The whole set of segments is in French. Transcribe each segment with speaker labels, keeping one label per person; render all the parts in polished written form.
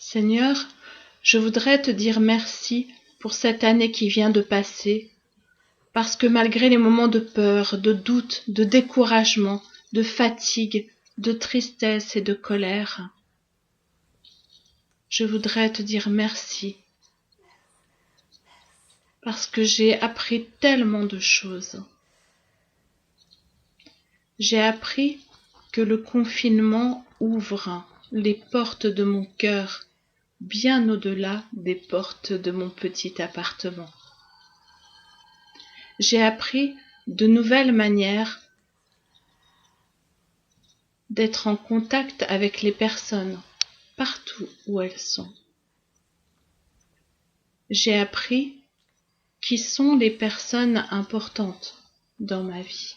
Speaker 1: Seigneur, je voudrais te dire merci pour cette année qui vient de passer, parce que malgré les moments de peur, de doute, de découragement, de fatigue, de tristesse et de colère, je voudrais te dire merci, parce que j'ai appris tellement de choses. J'ai appris que le confinement ouvre les portes de mon cœur bien au-delà des portes de mon petit appartement. J'ai appris de nouvelles manières d'être en contact avec les personnes partout où elles sont. J'ai appris qui sont les personnes importantes dans ma vie.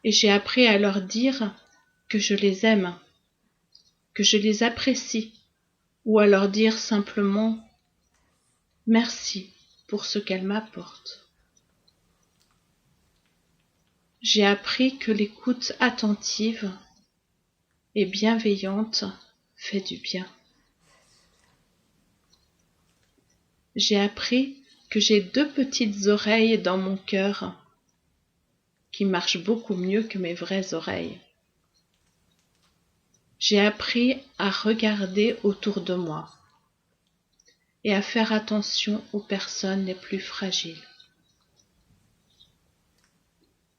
Speaker 1: Et j'ai appris à leur dire que je les aime, que je les apprécie, ou à leur dire simplement merci pour ce qu'elles m'apportent. J'ai appris que l'écoute attentive et bienveillante fait du bien. J'ai appris que j'ai 2 petites oreilles dans mon cœur qui marchent beaucoup mieux que mes vraies oreilles. J'ai appris à regarder autour de moi et à faire attention aux personnes les plus fragiles.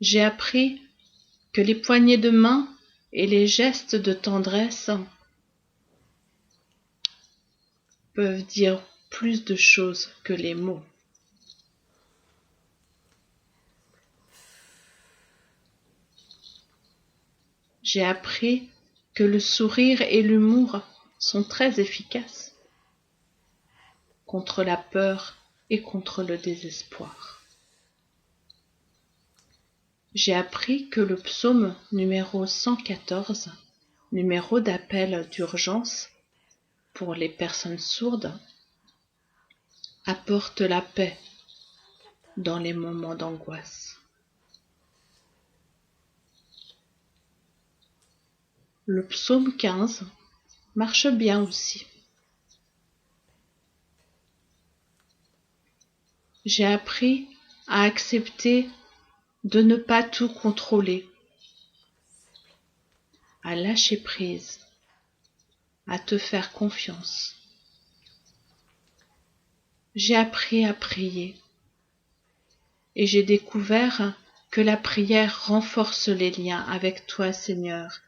Speaker 1: J'ai appris que les poignées de main et les gestes de tendresse peuvent dire plus de choses que les mots. J'ai appris que le sourire et l'humour sont très efficaces contre la peur et contre le désespoir. J'ai appris que le psaume numéro 114, numéro d'appel d'urgence pour les personnes sourdes, apporte la paix dans les moments d'angoisse. Le psaume 15 marche bien aussi. J'ai appris à accepter de ne pas tout contrôler, à lâcher prise, à te faire confiance. J'ai appris à prier et j'ai découvert que la prière renforce les liens avec toi, Seigneur,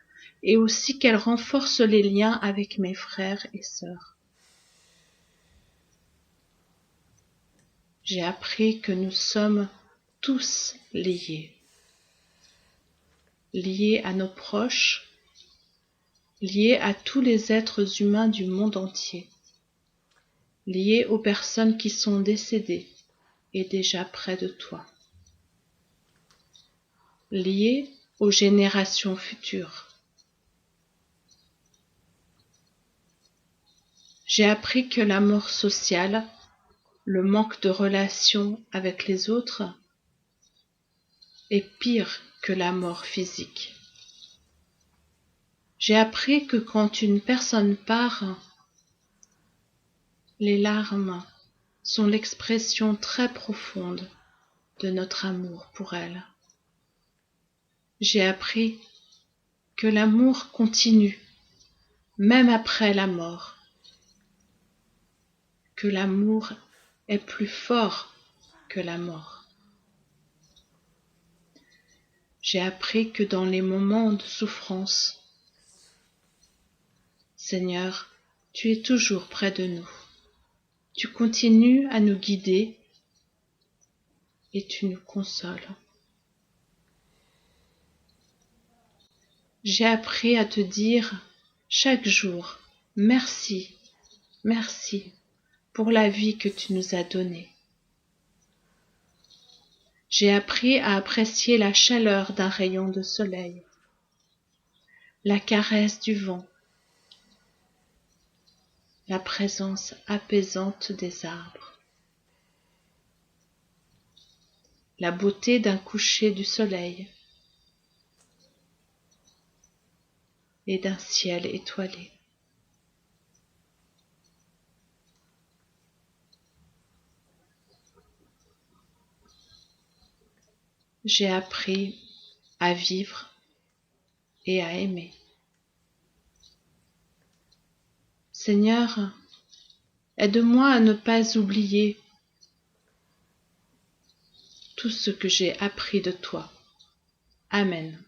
Speaker 1: et aussi qu'elle renforce les liens avec mes frères et sœurs. J'ai appris que nous sommes tous liés, liés à nos proches, liés à tous les êtres humains du monde entier, liés aux personnes qui sont décédées et déjà près de toi, liés aux générations futures. J'ai appris que la mort sociale, le manque de relation avec les autres, est pire que la mort physique. J'ai appris que quand une personne part, les larmes sont l'expression très profonde de notre amour pour elle. J'ai appris que l'amour continue, même après la mort, que l'amour est plus fort que la mort. J'ai appris que dans les moments de souffrance, Seigneur, tu es toujours près de nous. Tu continues à nous guider et tu nous consoles. J'ai appris à te dire chaque jour merci, merci pour la vie que tu nous as donnée. J'ai appris à apprécier la chaleur d'un rayon de soleil, la caresse du vent, la présence apaisante des arbres, la beauté d'un coucher du soleil et d'un ciel étoilé. j'ai appris à vivre et à aimer. Seigneur, aide-moi à ne pas oublier tout ce que j'ai appris de toi. Amen.